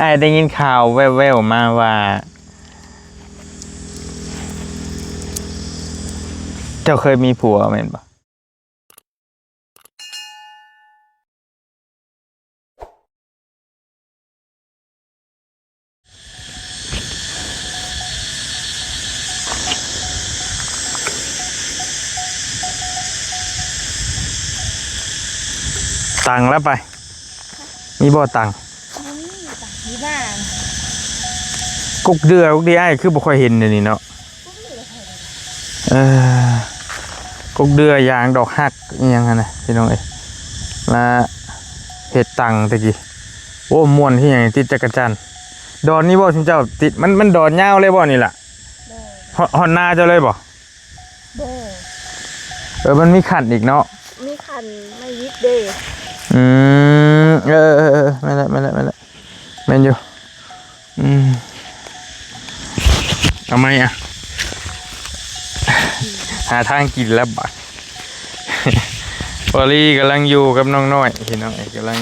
ไอ้ได้ยินข่าวแว่วๆมาว่าเจ้าเคยมีผัวไหมบ่ตังแล้วไปมีบ่ตังมีบ้านกุกเดือไอ้คือบ่ค่อยเห็นเดี๋ยวนี้เนาะเออกุกเดือยางดอกฮักอีหยังหั่นน่ะพี่น้องเอ้ยละเฮ็ดตังตะกี้โอ้ม่วนที่หยังติดจักรจันทร์ดอนนี่บ่ชุมเจ้าติดมันดอนยาวเลยบ่นี่ล่ะฮอนนาเจ้าเลยบ่มันมีขันอีกเนาะมีคันไม่ยิดเด้ไม่ละแม่นอยู่ทำไมอ่ะหาทางกินแล้วบัดพอลี่กำลังอยู่กับน้องน้อยเห็นน้องเอกกำลัง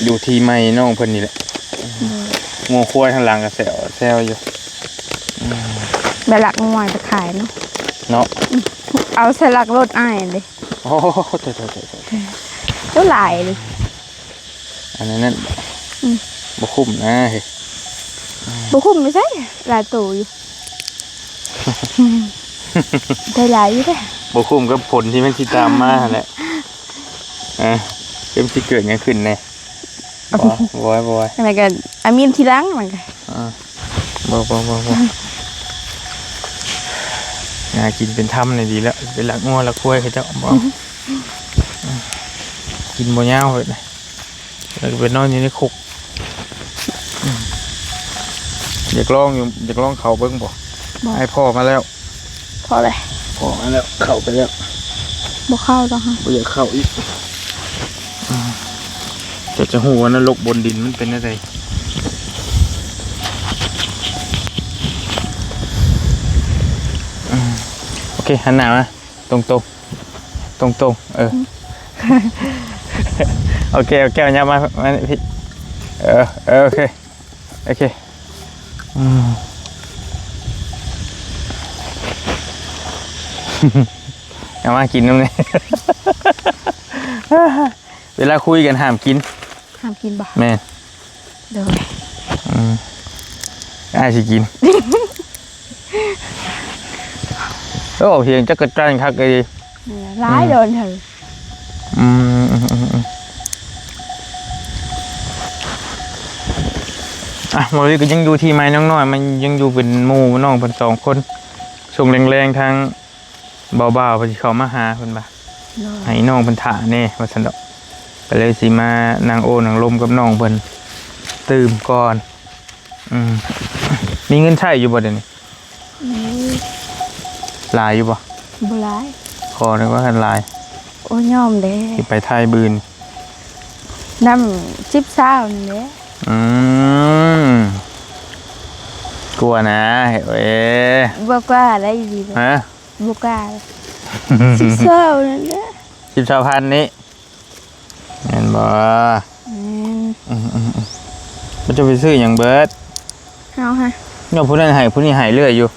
อยู่ที่ไม่น้องเพิ่นนี่แหละงัวควายทางหลังกับแซวอยู่ใบหลักงวยจะขายเนาะเอาใส่หลักรถอ้ายเลยโอ้โหตัวหลายเลยอันนั้นบุคุ้มนะเฮ้บุคุ้มไม่ใช่หลายตัวอยู่ได้หลายอยู่เลยบุคุ้มกับผลที่มันติดตามมาแหละเป็นที่เกิดไงขึ้นแน่บอยอะไรกันอามีนทีหลังมันกันบอยกินเป็นถ้ำเลยดีแล้วเป็นหลักงัวหลักควายเขาจะบอกกินบ่ย่าวเลยแล้วเป็นนอนอยู่ในคุกอยากลองเขาเบิ้งบ่ให้พ่อมาแล้วพอเลยพ่อมาแล้วเข้าไปแล้วบ่เข้าต้องฮะบ่อยากเข้าอีกจะหูว่านรกบนดินมันเป็นอะไรโอเคหันหน้ามาตรงโอเคเอาแก้วยับมาพี่โอเคเอามากินน้ำเลยเวลาคุยกันห้ามกินบ่แม่เดี๋ยวสิกินแล้วบอกเพียงจะกระจายคักเลยร้ายเดินเถอะวันนี้ก็ยังอยู่ที่ไม้น้องน้อยมันยังอยู่เป็นหมู่น้องเป็น2 คนส่งแรงๆทางเบาๆไปที่เขามาหาเพิ่นบ่ให้น้องเพิ่นถ่าแน่ว่าซั่นดอกก็เลยสิมานางโอนางลมกับน้องเพิ่นตื่มก่อนมีเงินใช้อยู่บ่เดี๋ยวนี้หลายอยู่บ่หลายขอเลยว่าคันหลายโอ้ยอมเด้สิไปไทยบืนน้ำจิ๊บซ่านี่เด้กลัวนะเอ้ยบ่กล้าได้ดีฮะบ่กล้าจิ๊บซ่านั่นแหละ10,000นี้เห็นบ่มันจะไปซื้ออย่างเบิร์ดเอาฮะเนี่ยผู้นั้นหายผู้นี้หายเรื่อยอยู่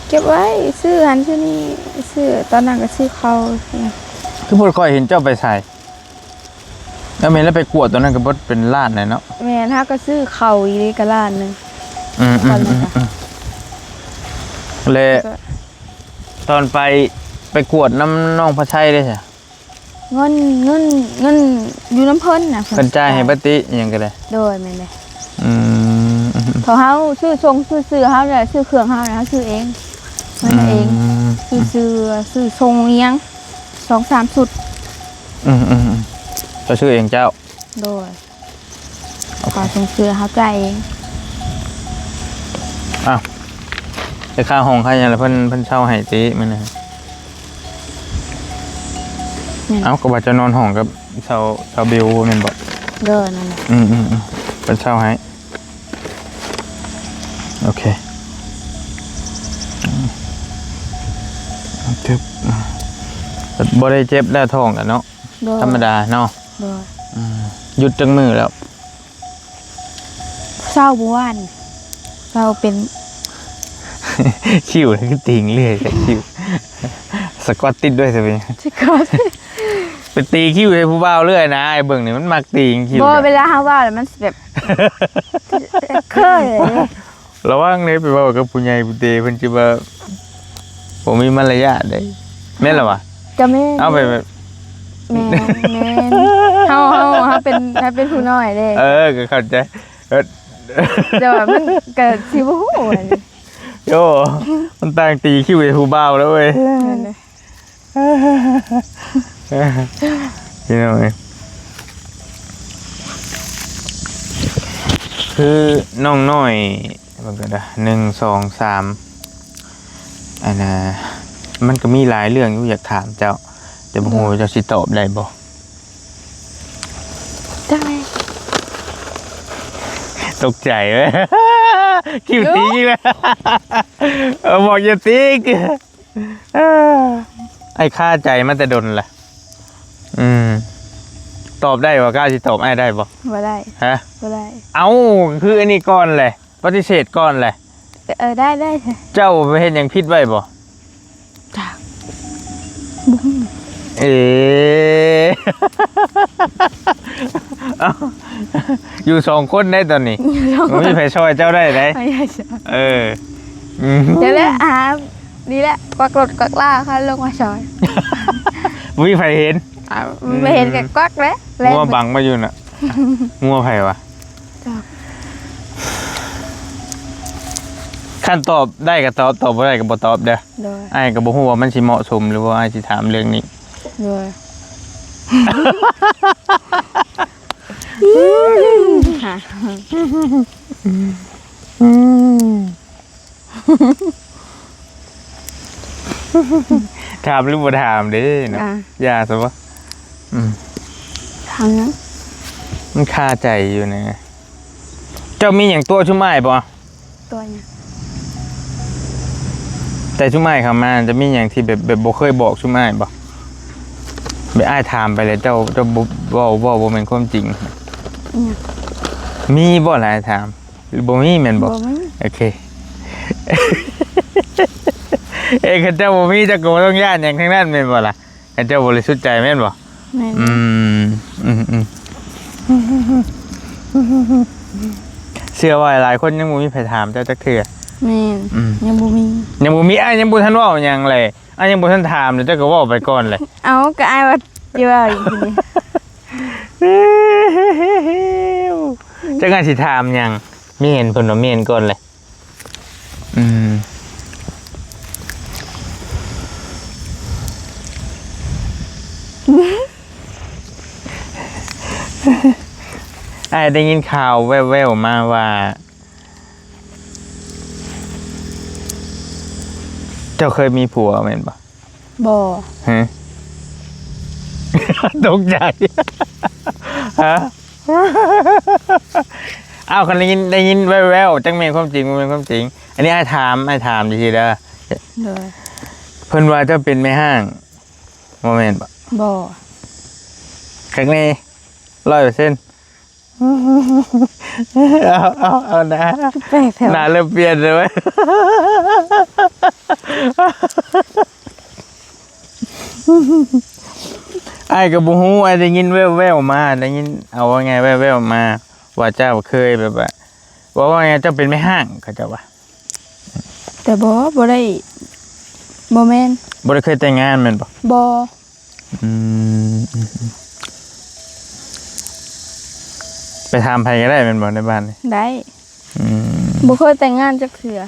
เก็บไว้ซื้อหันซื้อนี่ซื้อตอนนั้นก็ซื้อเขาคือพูดค่อยเห็นเจ้าไปใส่แล้วเมย์แล้วไปกวดตอนนั้นก็บดเป็นล้านเลยเนาะแม่ถ้าก็ซื้อเขาอีกก็ล้านนึงเลยตอนไปกวดน้ำน้องพระชัยได้ใช่เงินอยู่น้ำเพิ่นน่ะเพิ่นจ่ายให้บัตติยังก็ได้โดยแม่นเลยพอเฮาซื้อเฮาเนี่ยซื้อเครื่องเฮาเนี่ยเฮาซื้อเองมันเองซื้อทรงเลี้ยง2-3 ชุดก็ซื้อเองเจ้าโดยขอส่งซื้อเฮาจ่ายเองจะค่าห้องค่าอย่างไรเพิ่นเช่าให้ติมันนะก็ว่าจะนอนห้องกับชาวบิวแม่นบ่เด้อนั่นน่ะเป็นเช่าให้โอเคเจ็บบ่ได้เจ็บแล้วท้องกันเนาะ โดย ธรรมดาเนาะ โดย หยุดจังมือแล้ว เศร้าบ้วนเศร้าเป็น คิวนี่คือติงเรื่อยแต่คิวสกอตติดด้วยสิพี่ ชิคอส ไปตีคิวให้ผู้บ่าวเรื่อยนะไอ้เบิ่งนี่มันมักตีงคิว บ่ นะ เวลาเฮาว่าแล้วมันแบบเคยเลย ระวังเนี่ยไปเว่ากับผู้ใหญ่ผู้เตเพิ่นสิว่าผมมีมารยาทได้แม่นล่ะวะ จะไม่ เอาไปแบบ แม่เฮาเป็นผู้น้อยเด้ ก็เข้าใจเออ แต่ว่ามันก็สิบ่ฮู้อันนี้ โยมันต่างตีคิวให้ผู้บ่าวแล้วเว้ย นั่นเลย พี่น้องเอ้ยคือน้องน้อยมันก็ได้1 2 3อันน่ะมันก็มีหลายเรื่องอยู่อยากถามเจ้าแต่บ่ฮู้ว่าเจ้าสิตอบได้บ่ ได้ ตกใจเว้ย คิวตีเลย บอกอย่าตีกไอ้ค่าใจมันจะดนล่ะตอบได้บ่กล้าสิตอบไอ้ได้บ่ บ่ได้ ฮะ บ่ได้ เอาคืออันนี้ก่อนเลยปฏิเสธก่อนเลย ได้ค่ะ เจ้าไปเห็นอย่างพิษไว้บ่ จ้า เอ๋ เอ้าอยู่2 คนได้ตอนนี้มันมีไผช่วยเจ้าได้ไหม ไม่ใช่จ้ะ เออ เดี๋ยวแหละนี่แหละกวักรถกวักล่าค่ะลงมาซอย มีไผเห็น ไม่เห็นกับกวักแล้ว งัวบังมาอยู่น่ะ งัวไผวะ จ้ะ ขั้นตอบได้ก็ตอบบ่ได้ก็บ่ตอบเด้อ โดย อ้ายก็บ่ฮู้ว่ามันสิเหมาะสมหรือว่าอ้ายสิถามเรื่องนี้ โดยค่ะ ถามหรือบ่ถามเด้เนาะอย่าซะวะ ทางนั้น มันคาใจอยู่นะเจ้ามีหยังตัวชุไม้บ่ ตัวเนี่ย แต่ชุไม้เข้ามาจะมีหยังที่แบบบ่เคยบอกชุไม้บ่แบบอ้ายถามไปเลยเจ้าบ่แม่นความจริง เนี่ย มีบ่หลายถามหรือบ่มีแม่นบ่ บ่มี โอเค คันเจ้าบ่มีเจ้าก็บ่ต้องย่านหยังทั้งนั้นแม่นบ่ล่ะคันเจ้าบริสุทธิ์ใจแม่นบ่ แม่น เชื่อว่าหลายคนยังบ่มีไผถามเจ้าจักเทื่อ แม่นยังบ่มี ยังบ่มียังบ่ทันเว้าหยังเลยยังบ่ทันถามเลยเจ้าก็เว้าไปก่อนเลย เอาก็อายว่าอยู่ว่าอีกทีนี้ จักงานสิถามหยังมีเห็นเพิ่นว่ามีเห็นก่อนเลยได้ยินข่าวแว่วๆมาว่า เจ้าเคยมีผัวแม่นบ่ บ่ ฮะ ตกใจ ฮะ อ้าวคนได้ยินแว่วๆจังแม่นความจริงบ่แม่นความจริง อันนี้อ้ายถามดีๆเด้อ โดย เพิ่นว่าเจ้าเป็นแม่ห้างบ่แม่นบ่ บ่ ครั้งนี้ 100% เอานะ แปลกแถว หน้าเริ่มเปลี่ยนเลยเว้ย ไอ้กับบูฮูไอ้ได้ยินแว่วๆมาได้ยินเอาว่าไงแว่วๆมา ว่าเจ้าเคยแบบว่าไงเจ้าเป็นแม่ห้างเขาเจ้าว่า แต่บ่ได้บ่แม่น บ่ได้เคยแต่งงานแม่นบ่ บ่ ไปถามไผก็ได้แม่นบ่ในบ้านนี่ ได้บ่เคยแต่งงานจักเทื่อ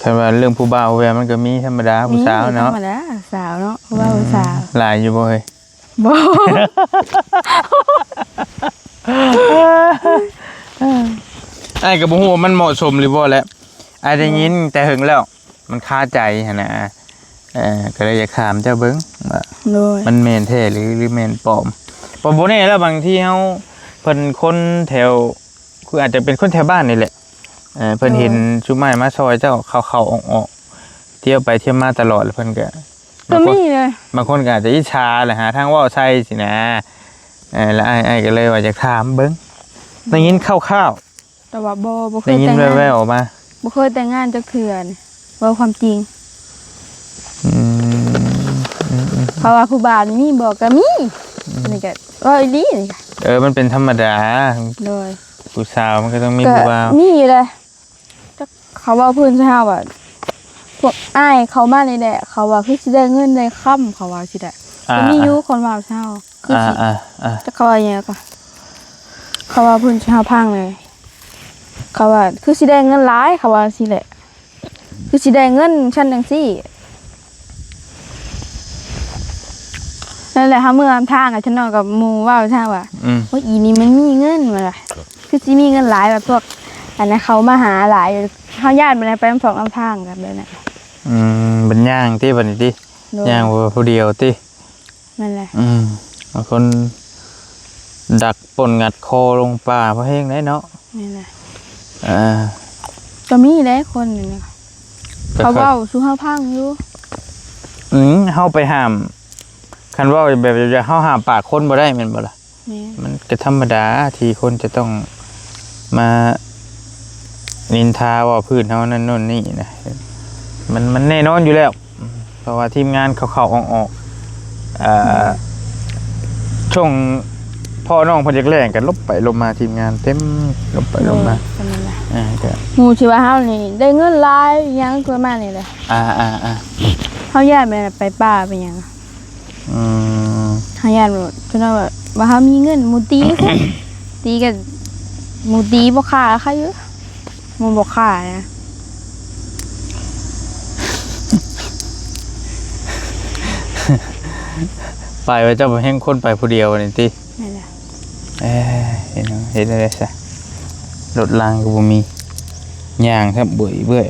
ถ้าว่าเรื่องผู้บ่าวแวมันก็มีธรรมดาผู้สาวเนาะ ธรรมดาสาวเนาะว่าสาว หลายอยู่บ่เฮ้ย บ่ ไอ้กับบูฮูว่ามันเหมาะสมหรือบ่แหละไอ้ได้ยินแต่หึงแล้ว มันคาใจหั่นน่ะก็เลยอยากถามเจ้าเบิ่งว่า โดย มันแม่นแท้หรือแม่นปลอมบ่แน่แล้วบางทีเฮาเพิ่นคนแถวคืออาจจะเป็นคนแถวบ้านนี่แหละเพิ่นเห็นชุไม้มาซอยเจ้าเข้าๆออกๆเที่ยวไปเที่ยวมาตลอดแล้วเพิ่นก็ ก็มีเลย บางคนก็อาจจะอิจฉาแหละหาทางเว่าใช่สินะแล้วไอ้ก็เลยว่าจะถามเบิ้งได้ยินคร่าว แต่ว่าบ่ๆได้ เคย ยิน แต่ง แว่ งาน วๆออกมา บ่เคยแต่งงานจักเทื่อนี่เว้าความจริง อืม เพราะว่าผู้บ่าวนี่มีบอกก็มีนี่ก็ว่าอีหลีนี่ก็ มันเป็นธรรมดา โดย ผู้สาวมันก็ต้องมี ก็ ผู้บ่าว มีเลยจักเขาเว้าเพิ่นซะว่าพวกอ้ายเขามานี่แหละเขาว่าคือสิได้เงินได้ค่ำเขาว่าสิได้ก็มีอยู่คนเว้าเช้าคือสิ จะเขาว่าอย่างไรก็เขาว่าเพื้นชาวพังเลยเขาว่าคือสิได้เงินร้ายเขาว่าสิแหละคือสิได้เงินชั้นจังซี่นั่นแหละเขาเมื่อทางอะฉันนอนกับหมูว่าใช่ว่าว่าอีนี่มันมีเงินมาละคือสิมีเงินหลายแบบพวกอันนั้นเขามาหาหลายเขาญาติมาไปสองลำทางกันเลยนะเป็นย่างที่บันนี้ที่ย่างผู้เดียวที่ นั่นแหละบางคนดักปนงัดคอลงป่าเพราะเฮงได้เนาะนี่แหละก็มีได้คนนี่เขาเว้าสู้เฮาพังอยู่เฮาไปห้ามคันว่าแบบจะเฮาห้ามปากคนบ่ได้แม่นบ่ล่ะมันก็ธรรมดาที่คนจะต้องมานินทาว่าพื้นเฮานั่นโน่นนี่นะมันแน่นอนอยู่แล้วเพราะว่าทีมงานเขาๆออกช่วงพ่อน้องพอจะแล่งกันลบไปลบมาทีมงานเต็มลบไปลบมาหมู่ที่ว่าเฮานี่ได้เงินหลายยังตัวมานี่แหละเฮาญาติไปป่าไปหยังเฮาญาติจนว่าเฮามีเงินหมู่ตีตีกันหมู่ตีบ่ค่าใครเยอะหมู่บ่ค่านะไปว่าเจ้าแห่งคนไปผู้เดียวนี่ตินั่นแหละเห็นอะไรซะรถรางก็บ่มีย่างครับเบื่อย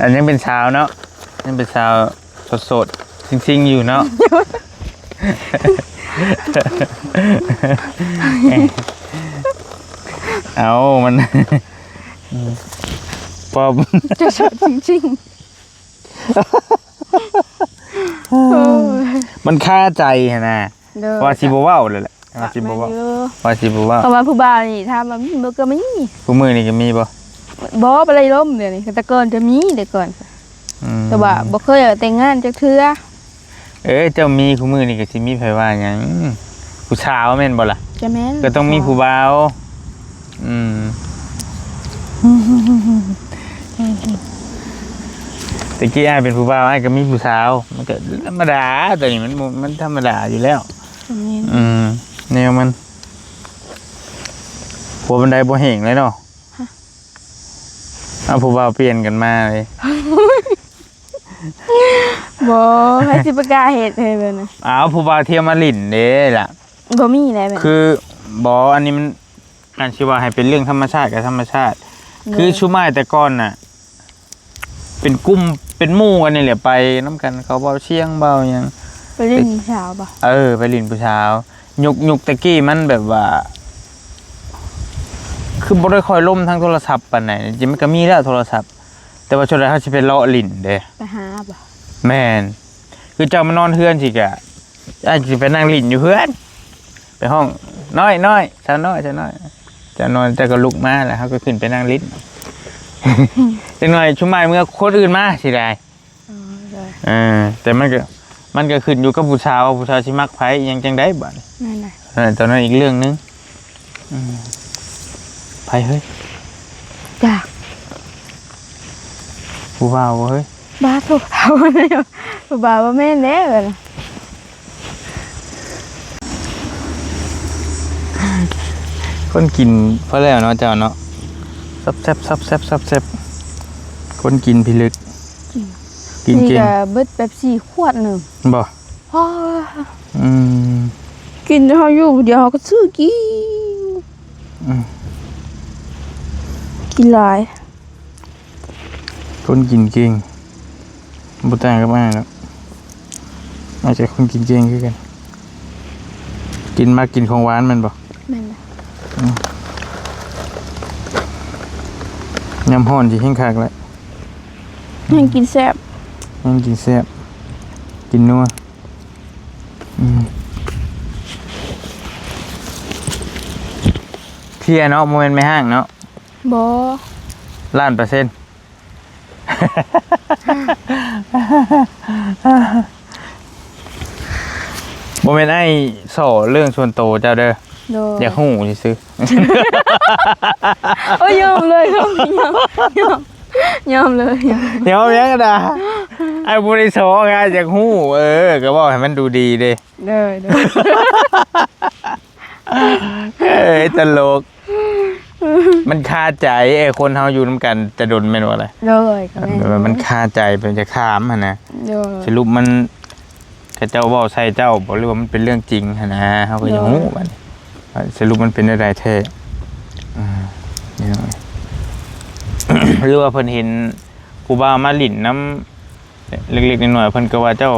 อันนี้เป็นเช้าเนาะนี่เป็นเช้าสดๆซิงๆอยู่เนาะเอามันปอบจะสดจริงๆมันค่าใจนะว่าสิบ่เว้าเลยแหละว่าสิบ่เว้าเพราะว่าผู้บ่าวนี่ถ้ามันมีบ่ก็มีผู้มือนี่ก็มีบ่ไปเลยล้มเดี๋ยวนี้แต่ก่อนจะมีเดี๋ยวก่อนแต่ว่าบ่เคยแต่งงานจักเทื่อเจ้ามีผู้มือนี่ก็สิมีไผว่าหยังผู้สาวแม่นบ่ล่ะจะแม่นก็ต้องมีผู้บ่าวแต่กี้อ้ายเป็นผู้บ่าวอ้ายก็มีผู้สาวมันก็ธรรมดาแต่นี่มันธรรมดาอยู่แล้วแนวมันหัวบันไดบ่แห้งเลยเนาะเอาผู้บ่าวเปลี่ยนกันมาเลยบ่ให้สิประกาศเหตุให้เบิ่นน่ะผู้บ่าวเที่ยวมาลิ้นเด้ล่ะบ่มีแล้วคือบ่อันนี้มันอันสิว่าให้เป็นเรื่องธรรมชาติกับธรรมชาติคือชุมายแต่ก่อนน่ะเป็นกลุ่มเป็นหมู่กันนี่แหละไปน้ำกันเขาเบาเชียงเบาหยังไปลิ้นผู้สาวป่ะไปลิ้นผู้สาวยุกตะกี้มันแบบว่าคือบ่ได้คอยล่มทางโทรศัพท์ปานไหนจริงมันก็มีแล้วโทรศัพท์แต่ว่าช่วงนั้นเขาสิไปเลาะลิ้นเด้ไปหาป่ะแม่นคือเจ้ามานอนเฮือนสิกะอาจสิไปนั่งลิ้นอยู่เฮือนไปห้องน้อยชาวน้อยจะนอนจะก็ลุกมาแล้วเขาก็ขึ้นไปนั่งลิ้นจังหน่อยชุมายเมื่อคนอื่นมาสิได้แต่มันก็ขึ้นอยู่กับผู้ชายว่าผู้ชายชิมักไผยังจังได้บ่นั่นตอนนั้นอีกเรื่องนึงไผเฮ้ยจ้าผู้บ่าวเฮ้ยบ้าถูกเท่าเลยผู้บ่าวว่าแม่แน่เลยคนกินเพราะแล้วเนาะเจ้าเนาะซับแซ่บคนกินพิลึกกินเก่งเบิดแบบ4 ขวดนึงบ่กินเฮาอยู่เดี๋ยวเฮาก็ซื้อกินหลายคนกินเก่งบ่ต่างกับอ้ายเนาะอาจจะคนกินเก่งคือกันกินมากินของหวานมันบ่แม่น ยำฮ้อนสิแห้งคักแล้ว ยังกินแซ่บ ยังกินแซ่บกินนัวเที่ยเนาะโมเมนต์ไม่ห้างเนาะ บ่ 1,000,000%โมเมนต์ไอ้โซ่เรื่องส่วนโตวเจ้าเด้อ โดย อยากหูซื้อ โอ้ยยอมเลยยอมยอมเลยยอม เดี๋ยวยังกระดาไอ้บริโซไงอยากหูก็บอกให้มันดูดีเด้ เด้อเด้อ ตลกมันคาใจไอ้คนเฮาอยู่นำกันจะโดนแม่นว่าอะไร เลยก็แม่ แบบมันคาใจเป็นจะขามหั่นนะ เด้อ สรุปมันแต่เจ้าเว้าใส่เจ้าบ่หรือว่ามันเป็นเรื่องจริงหั่นนะเฮาก็ยังฮู้บัดนี้สรุปมันเป็นอะไรแท้นี่น้อย หรือว่าเพิ่นเห็นผู้บ่าวมาหลินน้ำเล็กๆน้อยๆเพิ่นก็ว่าเจ้า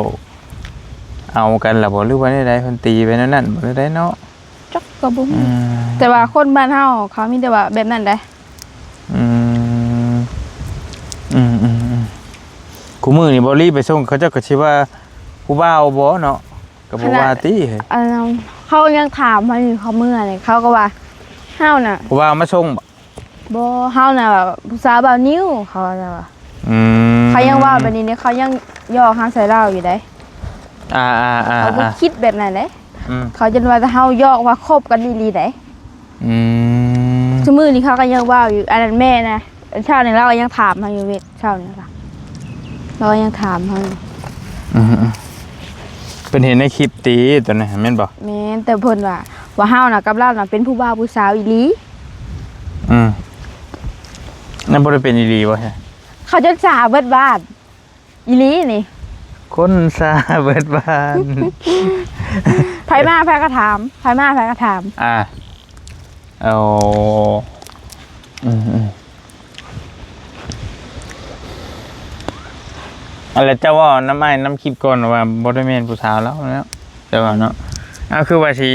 เอากันล่ะบ่หรือว่าได้เพิ่นตีไปนั่นนั่นบ่ได้เนาะ จักก็บ่ฮู้แต่ว่าคนบ้านเฮาเขามีแต่ว่าแบบนั้นได้กูมือนี่บ่รีบไปส่งเขาเจ้าก็สิว่าผู้บ่าวบ่เนาะก็บ่ว่าติเฮ้ย เขายังถามมาอยู่เขาเมื่อเลยเขาก็ว่าเฮาน่ะ ผู้บ่าวมาส่งบ่ บ่เฮาน่ะแบบผู้สาวบ่าวนิ้วเขาจะว่า ม เขายังว่าแบบนี้เนี่ยเขายังย่อเฮาใส่เราอยู่ได้ เขาบ่คิดแบบนั้นเด้เขาจนว่าจะเฮายอกว่าคบกันดีๆได้ชั่วมื้อนี้เขาก็ยังว่าอยู่อันนั้นแม่นะเช้านี้เราก็ยังถามมาอยู่เวทเช้านี้ล่ะเรายังถามเฮา เพิ่นเห็นในคลิปตีตัวนั้นแม่นบ่ แม่นแต่เพิ่นว่าเฮาน่ะกับเราน่ะเป็นผู้บ่าวผู้สาวอีหลี นั่นบ่ได้เป็นอีหลีบ่ใช่ เขาจนสาเบิดบ้านอีหลีนี่ คนซาเบิดบ้าน ไผมาไผก็ถามไผมาไผก็ถาม เอาอะไรเจ้าว่าน้ำไม้น้ำคลิปก่อนว่าบ่ได้แม่นผู้สาวแล้วเจ้าว่าเนาะคือว่าสิ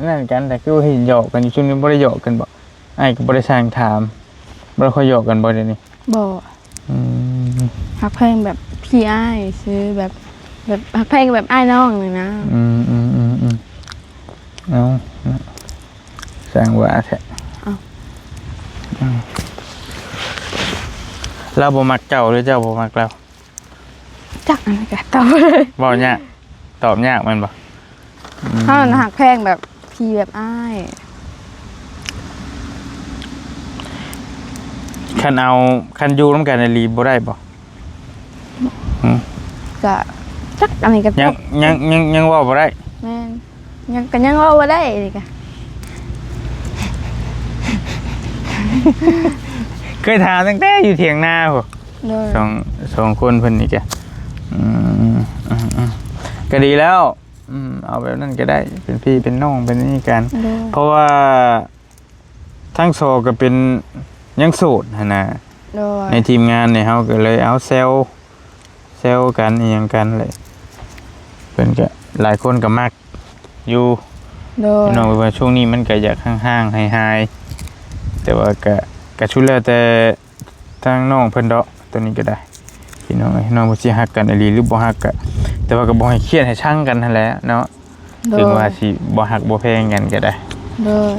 นั่นกันแต่คือว่าเห็นหยอกกันอยู่ช่วงนี้บ่ได้หยอกกันบ่ไอ้ก็บ่ได้สร้างถามบ่ได้ค่อยหยอกกันบ่เดี๋ยวนี้ บ่ฮักเพลงแบบพี่อ้ายซื้อแบบฮักเพลงแบบอ้ายน้องเลยนะเอาสร้างว่าแท้เราบ่มักเจ้าหรือเจ้าบ่มักเรา จักอันนั้นก็ตอบเลย บ่ยากตอบยากมันบ่ ถ้ามันฮักเพลงแบบพี่แบบอ้าย คันอยู่นำกันในลีบ่ได้บ่ ก็จักอันนี้ก็ ยังเว้าบ่ได้ แม่นยังว่าบ่ได้นี่ก็ เคยถามตั้งแต่อยู่เถียงนาพุ่น โดย สองคนเพิ่นนี่แกก็ดีแล้วเอาแบบนั้นก็ได้เป็นพี่เป็นน้องเป็นนี่กัน โดย เพราะว่าทั้งโซก็เป็นยังโสดหั่นน่ะ โดย ในทีมงานเนี่ยเฮาก็เลยเอาเซลกันอีหยังกันเลยเพิ่นก็หลายคนก็มักอยู่ โดย พี่น้องว่าช่วงนี้มันก็อยากห่างๆหายๆแต่ว่าก็ชุดแล้วแต่ทางน้องเพิ่นเดาะตัวนี้ก็ได้พี่น้องน้องบ่สิฮักกันอีหลีหรือบ่ฮักก็แต่ว่าก็บ่ให้เครียดให้ช่างกันนั่นแหละเนาะถึงว่าสิบ่ฮักบ่แพงกันก็ได้ โดย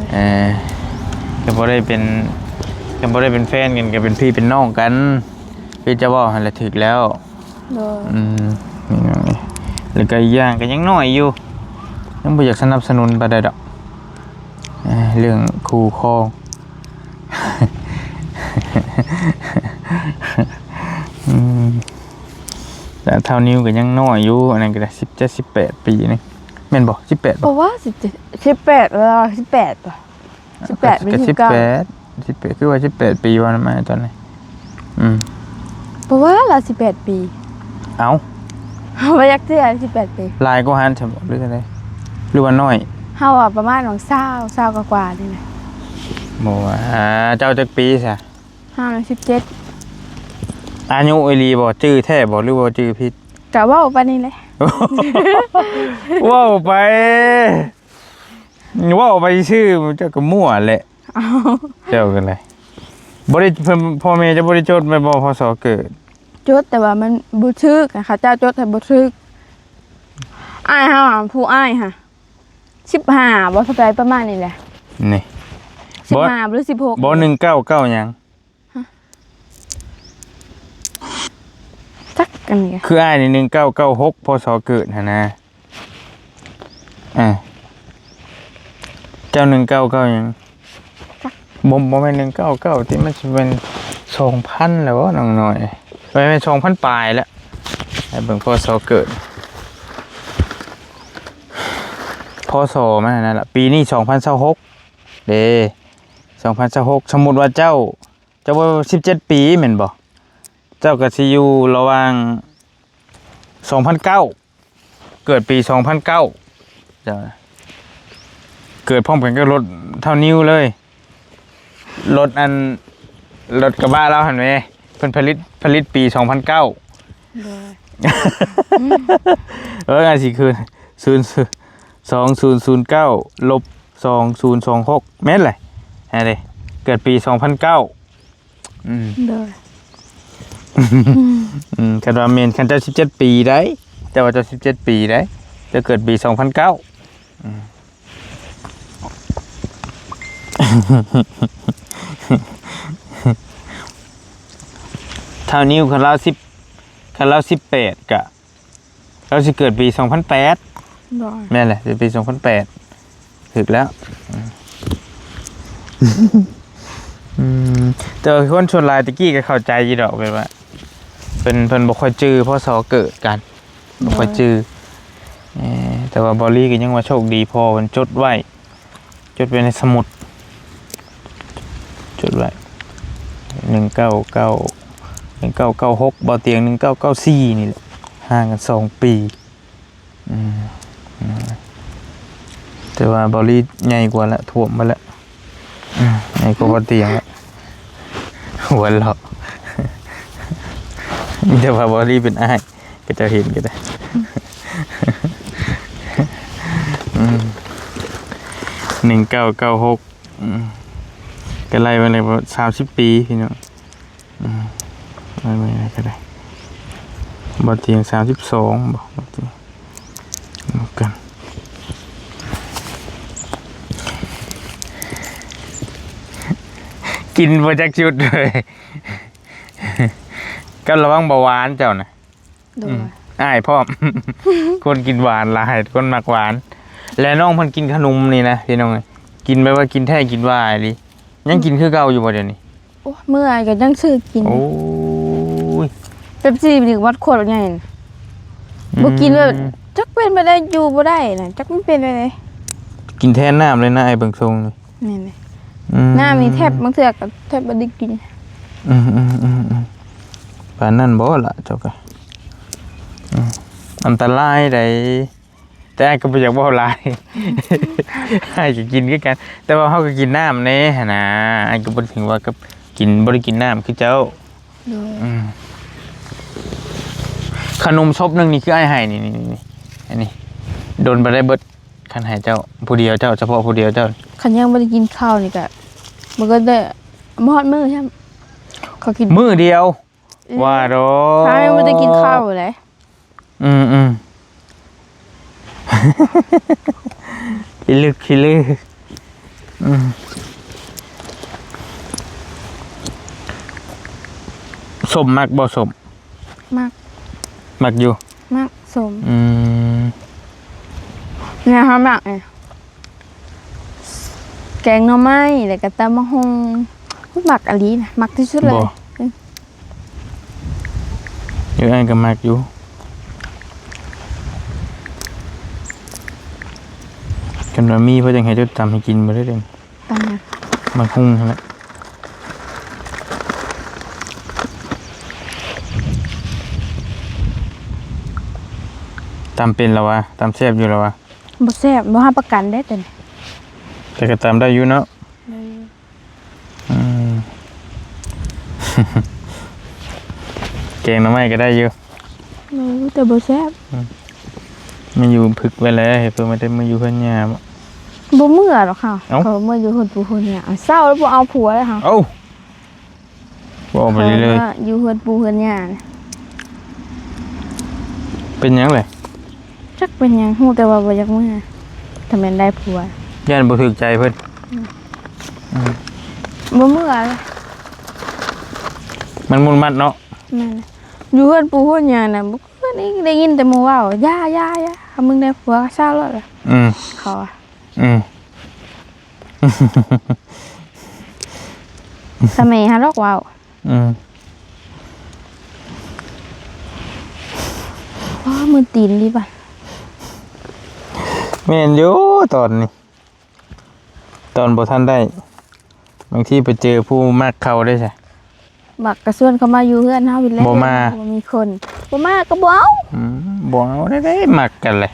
ก็บ่ได้เป็นแฟนกันก็เป็นพี่เป็นน้องกันคือจะว่าหั่นแหละถูกแล้ว โดย นี่น้อยแล้วก็อีกอย่างก็ยังน้อยอยู่ยังบ่อยากสนับสนุนปานใดดอกเรื่องคู่ครอง แต่เท่านิ้วก็ยังน้อยอยู่อันนั้นก็ได้17-18 ปีนี่แม่นบ่18บ่ เพราะว่า18เวลา18ป่ะ18เป็น18คือว่า18 ปีว่านั้นมาตอนนี้เพราะว่าเรา18 ปี เอ้า บ่อยากเสีย18 ปี ลายก็หันจะบอกหรืออะไรหรือว่าน้อย เฮาประมาณของ20กว่าๆนี่นะ บ่ว่าเจ้าจักปีซะ เฮา17 อายุอีหลีบ่ชื่อแท้บ่หรือว่าชื่อผิด ก็เว้าปานนี้แหละ ว้าวไปว้าวไปชื่อมันเจ้าก็มั่วแหละ อ้า เจ้ากันเลย บ่ได้เพิ่นพ่อแม่จะบ่ได้จดไว้บ่พศเกิด จดแต่ว่ามันบ่ทึกอะค่ะเจ้าจดแต่บ่ทึกอ้ายเฮาอะผู้อ้ายค่ะ15บ่เข้าใจประมาณนี้แหละ นี่ 15หรือ16บ่199หยัง จักกันนี่ คืออ้ายนี่1996พศเกิดหั่นนะเจ้า199หยังบ่แม่น199ที่มันสิเป็น 2,000 แล้วบ่น้องน้อยไม่เป็น2,000ปลายแล้วไอ้เบิ่งพศเกิดพศมันนั่นล่ะปีนี้2026เด้2026สมมุติว่าเจ้าว่า17ปีแม่นบ่เจ้าก็สิอยู่ระหว่าง2009เกิดปี2009เจ้าเกิดพร้อมกันกับรถเท่านิ้วเลยรถกระบะเราหั่นแหมเพิ่นผลิตปี2009อาจสิคือ2009ลบ2026แม่นเลยฮะเด้เกิดปี2009เด้อคันว่าแม่นคันเจ้า17ปีได้แต่ว่าเจ้า17ปีได้จะเกิดปี2009เท่านิ้วคันเรา18กะเราสิเกิดปี2008แม่นแหละปี2008ถึกแล้วแต่คนชวนลายตะกี้ก็เข้าใจอยู่ดอกเป็นว่าเพิ่นบ่ค่อยจื้อพศเกิดกันบ่ค่อยจื้อแต่ว่าบอลลี่ก็ยังว่าโชคดีพอเพิ่นจดไว้ในสมุดจดไว้1996บ่เตียง1994นี่แหละห่างกัน2ปีแต่ว่าบอลลี่ใหญ่กว่าละท่วมมาแล้วใหญ่กว่าบ่เตียงละหัวเราะแต่ว่าบอลลี่เป็นอ้ายก็จะเห็นก็ได้1996ก็ไล่มาเลย30ปีพี่น้องไม่ก็ได้บ่เตียง32บ่เตียงกันกินบ่จักจุดเลยก็ระวังเบาหวานเจ้าน่ะอ้ายพร้อม คนกินหวานหลายคนมักหวานและน้องเพิ่นกินขนมนี่นะพี่น้องกินไปว่ากินแท้กินว่าดิยังกินคือเก่าอยู่บ่เดี๋ยวนี้โอ้เมื่อยก็ยังซื้อกินโอ้ยเป๊ปซี่นี่วัดขวดใหญ่บ่กินเลยจักเป็นไปได้อยู่บ่ได้น่ะจักมันเป็นไปได้กินแทนน้ำเลยนะไอ้เบิ่งทรงนี่นี่น้ำนี่แทบบางเทื่อก็แทบบ่ได้กินปานนั้นบ่ล่ะเจ้าก็อันตรายได้แต่ไอ้ก็บ่อยากเว้าหลายไอ้ก็กินคือกันแต่ว่าเฮาก็กินน้ำแน่หั่นน่ะไอ้ก็บ่ถึงว่าก็กินบ่ได้กินน้ำคือเจ้าขนมซบนึงนี่คือไอ้ให้นี่อันนี้โดนบ่ได้เบิดคันให้เจ้าผู้เดียวเจ้าเฉพาะผู้เดียวเจ้าคันยังบ่ได้กินข้าวนี่ก็มันก็ได้มอดมื้อใช่เขากินมื้อเดียวว่าดอถ้าไม่ได้กินข้าวเลยขี้ลึกสมมักบ่สมมักอยู่มักสมเนี่ยฮะมักไงแกงหน่อไม้แล้วก็ตำมะฮงมักอันนี้นะมักที่สุดเลยอยู่อันก็มักอยู่กันว่ามีเพื่อจะให้เจ้าตำให้กินมาได้เองตำนะมาหุ้งแล้วตำเป็นแล้ววะตำแซ่บอยู่แล้ววะบ่แซ่บบ่ห้ามประกันได้แต่ก็ตำได้อยู่เนาะแกงน้ำไม้ก็ได้อยู่แต่บ่แซ่บมาอยู่ผึกไว้แล้วเพื่อมาได้มาอยู่เพื่อนยามบ่เมื่อหรอกค่ะเขาเมื่ออยู่คนผู้คนเนี่ยเศร้าแล้วบ่เอาผัวเลยค่ะเอ้า บอกไปเรื่อย ขาว่าอยู่เฮือนปู่เฮือนย่าน่ะ ๆเป็นหยังเลย จักเป็นหยังฮู้แต่ว่าบ่อยากเมื่อถ้าแม่นได้ผัว ย่านบ่ถูกใจเพิ่น บ่เมื่อเลย มันมุนมัดเนาะ แม่นอยู่เฮือนปู่เฮือนย่าน่ะบ่เคยได้ยินแต่หมู่เว้าย่าถ้ามึงได้ผัวก็เศร้าแล้วล่ะ อืม เขาอะ อืม สมัยฮะลอกเว้า อืม อ๋อมือตีนดิบ่ะ แม่นอยู่ตอนนี้ ตอนบ่ทันได้ บางทีไปเจอผู้มักเขาได้ใช่ บักกระส่วนเขามาอยู่เฮือนเฮาอีแล้ว บ่มา บ่มีคนบ่มาก็บ่เอา บ่เอาได้มักกันเลย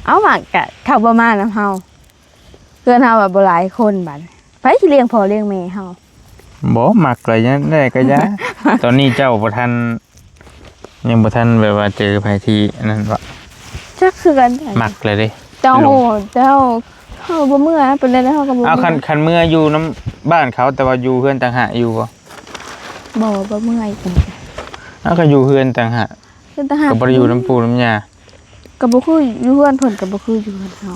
เอามากะเขาบ่มานำเฮาเฮือนเฮาแบบบ่หลายคนบัดไผสิเลี้ยงพ่อเลี้ยงแม่เฮา บ่มักเลยยังได้ก็ยะ ตอนนี้เจ้าบ่ทันยังบ่ทันแบบว่าเจอไผที่อันนั้นว่า จักคือกัน มักเลยเด้ เจ้าเฮาบ่เมื่อเป็นได้แล้วเฮาก็บ่ เอา เมื่อ คันเมื่ออยู่น้ำบ้านเขาแต่ว่าอยู่เฮือนต่างหากอยู่บ่ บ่เมื่อยกัน เอาก็อยู่เฮือนต่างหาก เป็นทหาร ก็บ่ได้อยู่น้ำปูน้ำยา ก็บ่คืออยู่เฮือนเพิ่นก็บ่คืออยู่เฮือนเฮา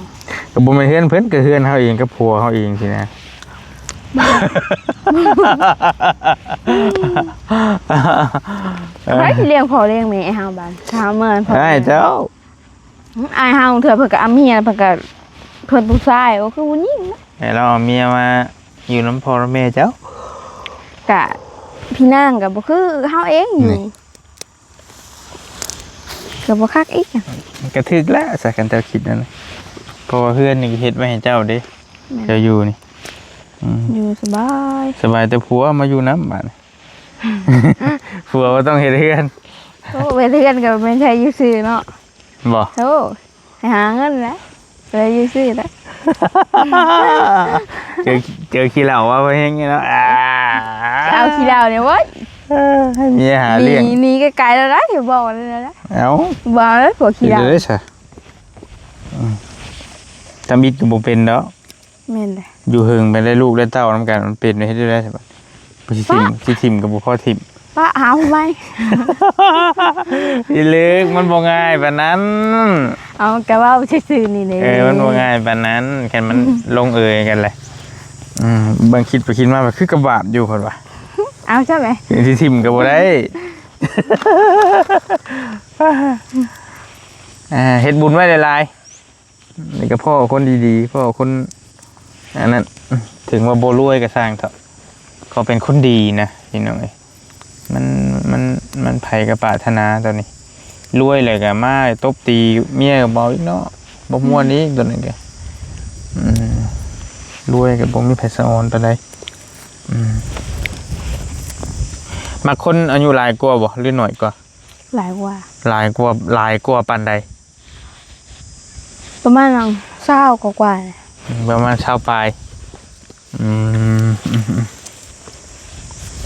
ก็บ่แม่นเฮือนเพิ่นก็เฮือนเฮาเองกับผัวเฮาเองสินะ ไผสิเลี้ยงพ่อเลี้ยงแม่เฮาบัดเฮาเมื่อพ่อ ได้เจ้า อายเฮาเถื่อเพิ่นก็เอาเมียเพิ่นก็เพิ่นผู้ชายก็คือผู้หญิงนะ ให้เราเอาเมียมาอยู่น้ำพ่อน้ำแม่เจ้าก ะพี่นางก็บ่คือเฮาเองอยู่ นี่ ก็บ่คักอีกอะ กระทึกแล้วสักกันเจ้าคิดนั่นน่ะเพราะว่าเฮือนนี่ก็เฮ็ดไว้ให้เจ้าเด้เจ้าอยู่นี่อืม อยู่สบาย สบายแต่ผัวมาอยู่น้ำบ้าน ผัวก็ต้องเฮ็ดเฮือน โอ้ไปเรียนก็ไม่ใช่อยู่ซื่อเนาะ บ่ โอ้ให้หาเงินแหล้วเลยอยู่ซื่อแหล้ว เจอขี้เหล้าว่าเฮงนี่เนาะเอาขี้ดาวเนี่ยเว้ย ให้เมียหาเลี้ยง หนีไกลๆแล้วนะที่บอกเลยนะ เอ้า บอกแล้วผัวขี้ดาว เดี๋ยวได้ซะทำอิดก็บ่เป็นเนาะ แม่นเลย อยู่เฮิงไปได้ลูกได้เต้านำกันมันเป็นได้เฮ็ดได้ใช่ปะบ่สิทิ่มก็บ่พอทิ่ม ป้าหาทำไม อีเล็กมันบ่ง่ายปานนั้น เอาแกว่าซื่อๆนี่เลย มันบ่ง่ายปานนั้นแค่มันลงเอยกันเลยบางคิดไปคิดมาแบบคือกระบาดอยู่เพิ่นว่า เอาใช่ไหม สิทิ่มก็บ่ได้เฮ็ดบุญไว้หลายๆนี่ก็พ่อคนดีๆพ่อคนอันนั้นถึงว่าบ่รวยก็สร้างเถอะเขาเป็นคนดีนะพี่น้องเอ้ยมันไผกับปรารถนาตอนนี้รวยเลยก็มาตบตีเมียก็เบาอีกเนาะบ่ม่วนนี้ตัวนี้ก็รวยก็บ่มีไผสะออนปานใดมักคนอายุหลายกว่าบ่หรือน้อยกว่า หลายว่า หลายกว่าปานใด ประมาณนังเศร้ากว่าๆเนี่ย ประมาณชาวปลาย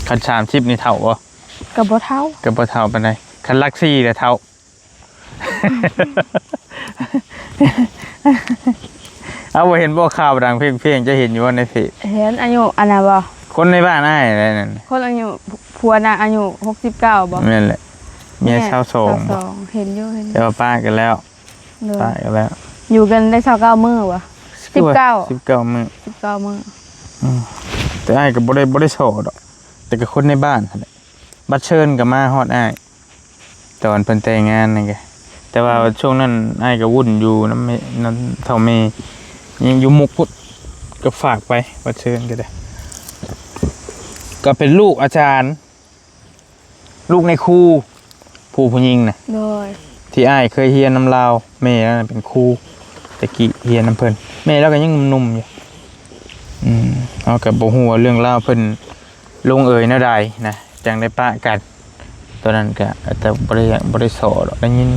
คัน30นี่เท่าบ่ กับบ่เท่า ก็บ่เท่าปานใดคันลักซี่ก็เท่า เอาบ่เห็นบ่ข่าวดังเพลงจะเห็นอยู่ว่าในเพจ เห็นอายุอันน่ะบ่ คนในบ้านอ้ายอะไรนั่น คนอายุผัวน่ะอายุ69บ่ นั่นแหละเมียชาวโสงบ่ เห็นอยู่ แต่ว่าป้ากันแล้ว เลย ป้ากันแล้ว อยู่กันได้29มื้อบ่ 19มื้อ 19มื้อ แต่อ้ายก็บ่ได้โสดอกแต่ก็คนในบ้านนั่นแหละบัดเชิญก็มาฮอดอ้ายตอนเพิ่นแต่งงานนั่นแหละแต่ว่าช่วงนั้นอ้ายก็วุ่นอยู่นำเฒ่าแม่ยังอยู่มุกพุทธก็ฝากไปบัดเชิญก็ได้ก็เป็นลูกอาจารย์ ลูกในครูผู้หญิงน่ะ โดย ที่อ้ายเคยเฮียนน้ำลาวแม่นั่นเป็นครูตะกี้เฮียนน้ำเพิ่นแม่แล้วก็ยังหนุ่มๆอยู่เอากับบ่ฮู้ว่าเรื่องราวเพิ่นลงเอยแนวใดนะจังได้ปะกันตอนนั้นก็แต่บ่ได้สอดอกได้ยิน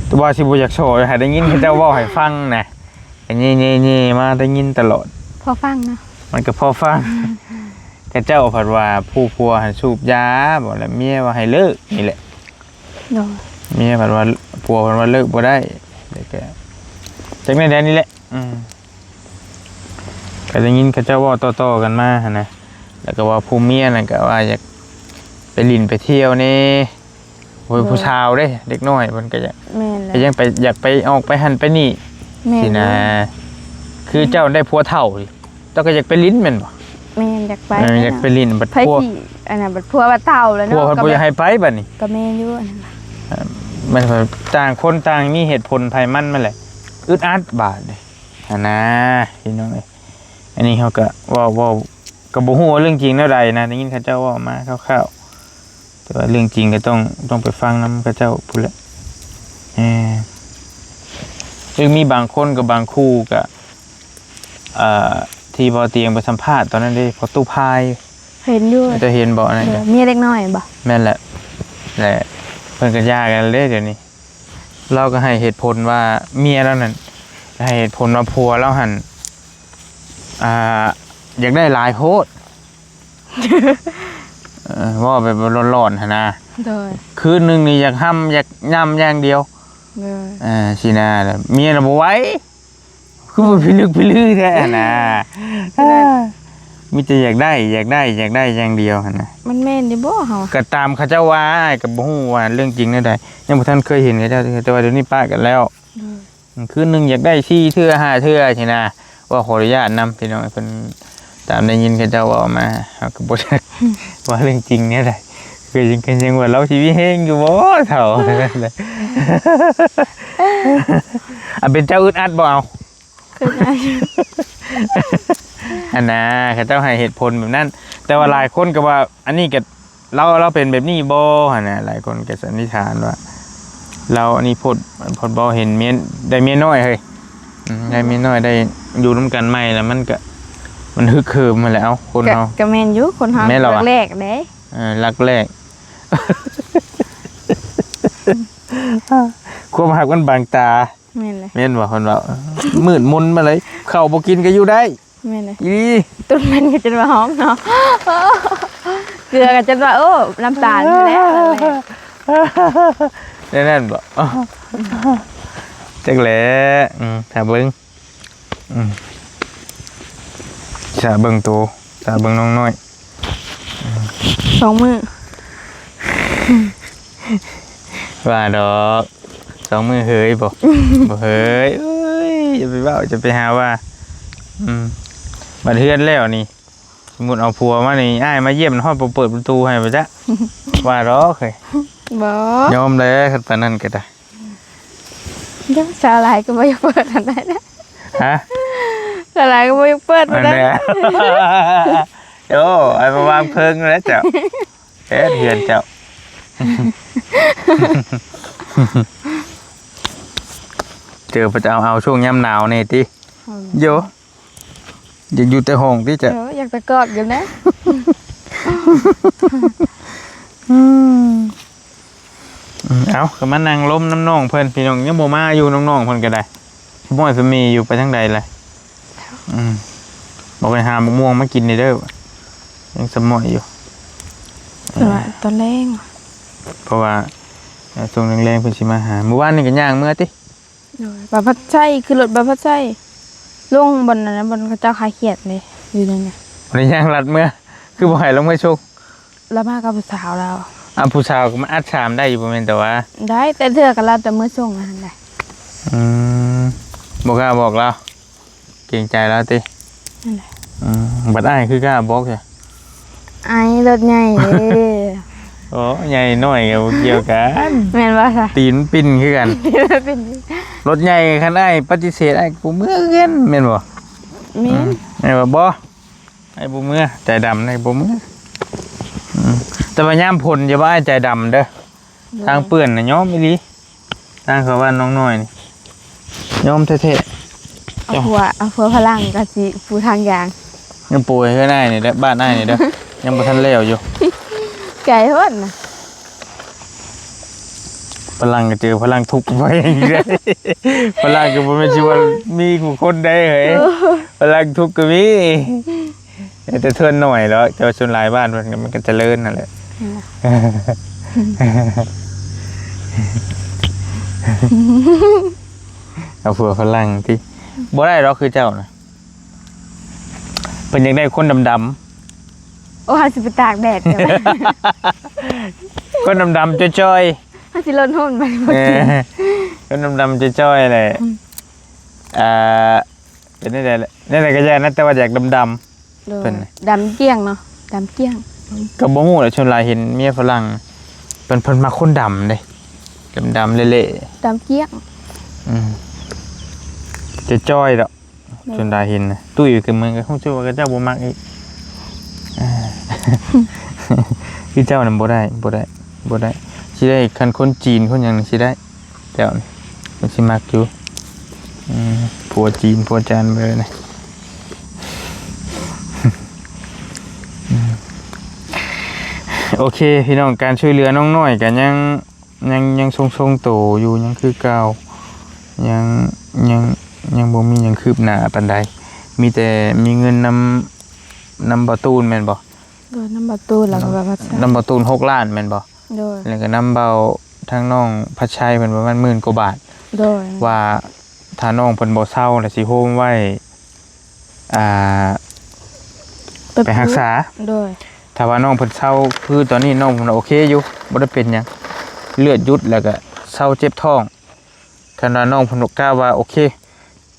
แต่ว่าสิบ่อยากสอให้ได้ยินเขาเจ้าเว้าให้ฟังนะก็นี่มาได้ยินตลอด พอฟังนะ มันก็พอฟังแต่เจ้าเพิ่นว่าผู้ผัวให้สูบยาบ่แล้วเมียว่าให้เลิกนี่แหละ โดย เมียผันว่าผัวผันว่าเลิกบ่ได้เด็กแกจากในแดนนี้แหละก็ได้ยินเขาเจ้าว่าต่อๆกันมาหั่นนะแล้วก็ว่าผู้เมียนั่นก็ว่าอยาก ไปลินไปเที่ยวนี่โอ้ยผู้ชาวเด้เด็กน้อยมันก็จะ แม่นแหละ ยังไปอยากไปออกไปหันไปนี่ แม่น สินะคือเจ้าได้ผัวเฒ่าดิเจ้าก็อยากไปลิ้นแม่นบ่ แม่นอยากไป อยากไปลิ้นบัด ไผ ผัว สิอันนั้นบัดพัวบัดเฒ่าแล้ว ผัว เนาะ เพิ่นบ่อยากให้ไปบัดนี้ ก็แม่นอยู่อันนั้นล่ะ มันก็ต่างคนต่างมีเหตุผลภายมันมาแหละอึดอัดบาดเด้หั่นนะพี่น้องเอ้ยอันนี้เขาก็เว้าก็บ่ฮู้ว่าเรื่องจริงแล้วใดนะได้ยินเขาเจ้าเว้ามาคร่าวๆแต่ว่าเรื่องจริงก็ต้องไปฟังนำเขาเจ้าพูดแหละซึ่งมีบางคนกับบางคู่ก็ที่บ่เตียงไปสัมภาษณ์ตอนนั้นเด้พอตู้พาย เห็นอยู่ จะเห็นบ่นั่น เอ จ้ะ อเมียเล็กน้อยบ่ แม่นแหละเพิ่นก็ยากันเลยเดี๋ยวนี้เราก็ให้เหตุผลว่าเมียเรานั่นให้เหตุผลว่าผัวเราหั่นอยากได้หลายโพด ว่าแบบร้อนๆหั่นนะ โดย คืนนึงนี่อยากห้ำอยากย่ำอย่างเดียว โดย สินะเมียน่ะบ่ไหวคือบ่พิลึกพิลือแท้นะมีแต่อยากได้อย่างเดียวหั่นนะ มันแม่นดิบ่เฮา ก็ตามเขาเจ้าว่าก็บ่ฮู้ว่าเรื่องจริงแนวใดยังบ่ทันเคยเห็นเขาเจ้าแต่ว่าเดี๋ยวนี้ป้ากันแล้วคืนนึงอยากได้4เทื่อ5เทื่อสินะว่าขออนุญาตนำพี่น้องเพิ่นตามได้ยินเขาเจ้าเว้ามาเฮาก็บ่ได้ ว่าเรื่องจริงแนวใดคือจริงกันยังว่าเราชีวิตแฮงอยู่บ่เฒ่านั่นแหละเป็นเจ้าอึดอัดบ่เอา คือไง อันนะเขาเจ้าให้เหตุผลแบบนั้น แต่ว่าหลายคนก็ว่า อันนี้ก็เราเป็นแบบนี้บ่หั่นน่ะหลายคนก็สันนิษฐานว่า เราอันนี้พดบ่เห็นเมียได้เมียน้อยเฮ้ยได้เมียน้อยได้อยู่ร่วมกันใหม่แล้วมันฮึกเหิมมาแล้วคนเฮา ก็แม่นอยู่คนเฮา แม่นเหรอวะ แรกๆเด้ รักแรก ความหักมันบางตา แม่นเลย แม่นบ่เพิ่นว่ามืดมนมาเลยข้าวบ่กินก็อยู่ได้ แม่นเลย อี ตุ้นมันก็จนว่าหอมเนาะเกลือก็จนว่าโอ้น้ำตาลไปแล้วนั่นแหละ นั่นบ่จักแหละถ้าเบิ่งถ้าเบิ่งโตถ้าเบิ่งน้องน้อย 2 มื้อ ว่าดอก2 มือเฮยบ่ บ่เฮยเอ้ยอย่าไปเว้าจะไปหาว่าบัดเฮือนแล้วนี่สมมุติเอาผัวมานี่อ้ายมาเยี่ยมฮอดบ่เปิดประตูให้บ่จ๊ะ ว่าดอกเฮ้ย บ่ ยอมแล้วคันปานนั้นก็ได้ ยังสาหร่ายก็บ่อยากเปิดอันใดนะ ฮะ สาหร่ายก็บ่อยากเปิด อั บ่ น ได้ เนี้ย โอ้ไอ้มาวางเพิงแล้วเจ้าเฮือนเจ้า เจอพระเจ้าเอาช่วงยามหนาวนี่ติโยอยากอยู่แต่ห้องที่จะ อยากตะกอดอยู่นะ เอาก็มานั่งล้มน้ำน้องเพิ่นพี่น้องยังบ่มาอยู่น้องๆเพิ่นก็ได้พี่บ่อยเพิ่นมีอยู่ไปทางใดเลยบอกไปหามะม่วงมากินนี่เด้อยังสมอยอยู่ ตอนแรก เพราะว่าช่วงแรงๆเพิ่นสิมาหาเมื่อวานนี่ก็ย่างเมื่อติ บาพัดไส้คือรถบาพัดไส้ลงบนนั้นบนเขาเจ้าคายเขียดเลยอยู่นั่นน่ะ บ่ได้ย่างลัดเมื่อคือบ่ให้ลงมาชก แล้วมากับผู้สาวเรา ผู้สาวก็มาอัดชามได้อยู่บ่แม่นแต่ว่า ได้แต่เธอกับเราแต่มื้อส่งอาหารได้ บ่กล้าบอกเราเกรงใจแล้วติ นั่นแหละ บัดอ้ายคือกล้าบอกจ้ะ ไอ้รถใหญ่เด้ โอ้ใหญ่น้อยก็บ่เกี่ยวกัน แม่นว่าซะ ตีนปิ้นคือกัน เป็น รถใหญ่คันอ้ายปฏิเสธอ้ายบ่เมื่อเกินแม่นบ่ แม่น ไอ้บ่บ่ไอ้บ่เมื่อใจดำไอ้บ่เมื่อแต่ว่ายามผลอย่าว่าไอ้ใจดำเด้อทางเปื้อนน่ะยอมอีหลีทางเขาว่าน้องน้อยนี่ยอมแท้ เอาผัวพลังก็สิผู้ทางยาง ๆยังป่วยคืออ้ายนี่เด้อบ้านอ้ายนี่เด้อยังบ่ทันแล้วอยู่ ไก่โหดน่ะ พลังก็เจอพลังทุกข์ไว้อย่างนี้ได้พลังก็บ่แม่นสิว่ามีผู้คนได้เฮ้ยพลังทุกข์ก็มีแต่เทื่อนหน่อยแล้วเจ้าชนหลายบ้านมันก็เจริญนั่นแหละ เอาเผื่อพลังที่บ่ได้หรอกคือเจ้านะเป็นยังได้คนดำ โอ้หาสิไปตากแดดเดี๋ยว คนดำๆจ้อย ถ้าสิลนหุ่นไป ๆ บ่กิน คนดำๆจ้อยๆเลยเป็นนี่แหละนี่แหละก็แย่นะแต่ว่าอยากดำ โดย เป็นไง ดำเกี้ยงเนาะดำเกี้ยง ๆก็บ่ฮู้แหละชนหลายเห็นเมียฝรั่งเพิ่นมาคนดำเด้ดำๆเละ ดำเกี้ยง จะจ้อยดอกชนหลายเห็นนะตุ้ยคือมึงก็คงชื่อว่าเจ้าบ่มักอีกพี่เจ้านั่นบ่ได้สิได้คันคนจีนคนหยังสิได้เจ้านี่มันสิมักอยู่ผัวจีนผัวจานไปเลยนะ โอเคพี่น้องการช่วยเหลือน้องน้อยกันยังทรงโตอยู่ยังคือเก่ายังบ่มีหยังคืบหน้าปานใดมีแต่มีเงินนำบ่ตูนแม่นบ่ โดยน้ำประตูแล้วก็แบบว่า นำบ่ตูน6 ล้านแม่นบ่ โดย แล้วก็นำเบาทางน้องพัชชัยเพิ่นประมาณ10,000 กว่าบาท โดย ว่าถ้าน้องเพิ่นบ่เซาแล้วสิโฮมไว้ไปรักษา โดย ถ้าว่าน้องเพิ่นเศร้าคือตอนนี้น้องเพิ่นโอเคอยู่บ่ได้เป็นหยังเลือดหยุดแล้วก็เศร้าเจ็บท้องคันว่าน้องเพิ่นกล้าว่าโอเค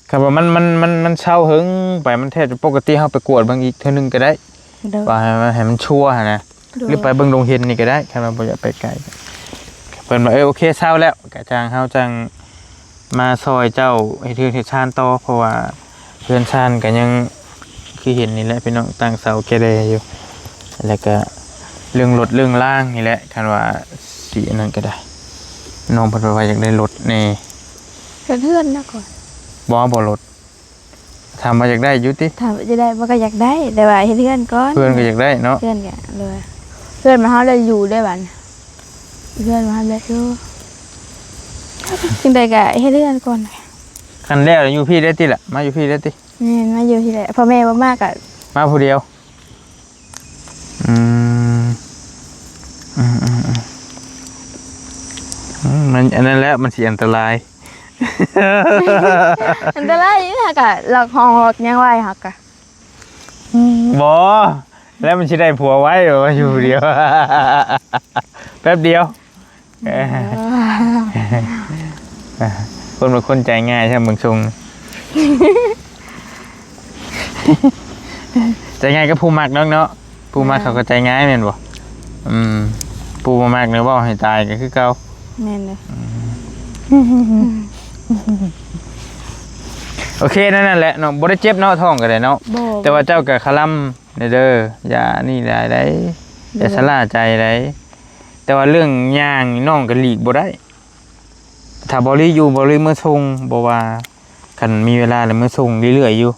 คันว่ามันเศร้าหึงไปมันแทบจะปกติเฮาไปกวดเบิ่งอีกเทื่อนึงก็ได้ โดย ว่าให้มันชัวร์หั่นนะหรือไปเบิ่งโรงเรียนนี่ก็ได้คันว่าบ่อยากไปไกลเพิ่นว่าโอเคเศร้าแล้วก็จังเฮาจังมาซอยเจ้าให้ถือเฮ็ดชานต่อเพราะว่าเพื่อนชานก็ยังคือเห็นนี่แหละพี่น้องตั้งเสาแกแดอยู่แล้วก็เรื่องรถเรื่องล่างนี่แหละคันว่าสีนั้นก็ได้น้องเพิ่นว่าอยากได้รถนี่ เพื่อนนะก่อน บ่รถถามว่าอยากได้อยู่ติ ถามว่าจะได้บ่ก็อยากได้แต่ว่าให้เพื่อนก่อน เพื่อนก็อยากได้เนาะ เพื่อนแกเลยเพื่อนมาเฮาเลยอยู่ได้บัดเพื่อนมาเลยอยู่จึงได้ก็ให้เพื่อนก่อน คันแรกอยู่พี่ได้ติล่ะมาอยู่พี่ได้ติ นี่มาอยู่ที่ไหนพ่อแม่บ่มากก็ มาผู้เดียวมันอันนั้นแหละมันสิอันตราย อันตรายอยู่ฮะก็หลักห้องหลักยังไว้ฮะก็ บ่แล้วมันสิได้ผัวไว้หรือว่าอยู่เดียว แป๊บเดียวคนเป็นคนใจง่ายใช่ไหมมึงชง ใจง่ายก็ผู้มักเนาะผู้มักเขาก็ใจง่ายแม่นบ่ผู้บ่มักเนื้อบ่ให้ตายก็คือเก่า แม่นเลย โอเคนั่นแหละเนาะบ่ได้เจ็บเนาะท้องก็ได้เนาะ บ่ แต่ว่าเจ้าก็คลำเด้ออย่านี่ได้อย่าชะล่าใจได้แต่ว่าเรื่องย่างนี่น้องก็หลีกบ่ได้ถ้าบ่รีอยู่บ่รีมื้อส่งบ่ว่าคันมีเวลาแล้วมื้อส่งเรื่อยๆอยู่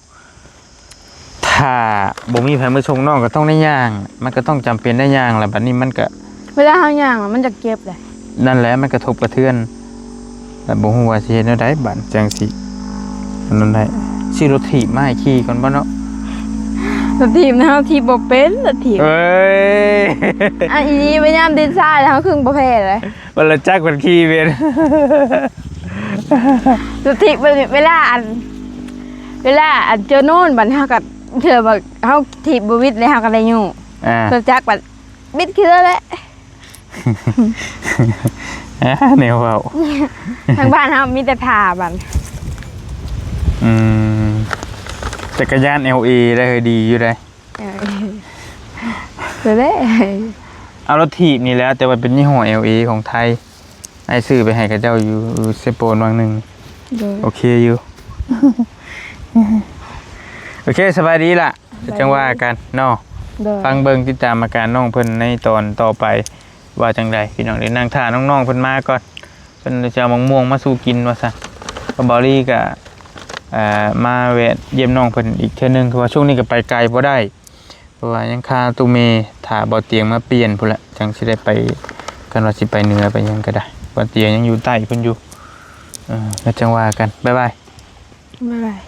ถ้าบ่มีไผมื้อส่งน้องก็ต้องได้ย่าง มันก็ต้องจำเป็นได้ย่างแหละบัดนี้มันก็ เวลาเฮาย่างมันจะเก็บเลย นั่นแหละมันกระทบกระเทือนแต่บ่ฮู้ว่าสิเฮ็ดแนวใดบัดจังสิอันนั้นได้สิรถถีบมาให้ขี่ก่อนบ่เนาะ รถถีบนะเฮาถีบบ่เป็นรถถีบ เอ้ย อันนี้พยายามดินทรายแล้วเฮาครึ่งประเภทเลย บ่ละจักมันขี่เป็น รถถีบเวลาอันเจอโน่นบัดเฮาก็เธอบอกเฮาถีบบ่วิดเลยเฮาก็ได้อยู่ รถจักรบัดบิดคือแล้วแหละ แนวเว้า ทางบ้านเฮามีแต่ท่าบัด จักรยาน LA ได้เฮ้ยดีอยู่ได้ เด้ เอารถถีบนี่แหล้วแต่ว่าเป็นยี่ห้อ LA ของไทยไอ้ซื้อไปให้กับเจ้าอยู่เซโปนวังหนึงโอเคอยู่ โอเคสบายดีล่ะจังว่ากันเนาะฟังเบิ่งติดตามอาการน้องเพิ่นในตอนต่อไปว่าจังไดพี่น้องได้นั่งท่าน้องๆเพิ่นมาก่อนเพิ่นจะเอามะม่วงมาสู่กินว่าซั่นก็บอลี่ก็มาแวะเยี่ยมน้องเพิ่นอีกเทื่อนึงคือว่าช่วงนี้ก็ไปไกลบ่ได้เพราะว่ายังคาตูเมถ้าบ่เตียงมาเปลี่ยนพุ่นละจังสิได้ไปกันว่าสิไปเหนือไปหยังก็ได้บ่เตียงยังอยู่ใต้เพิ่นอยู่แล้วจังว่ากันบ๊ายบาย บ๊ายบาย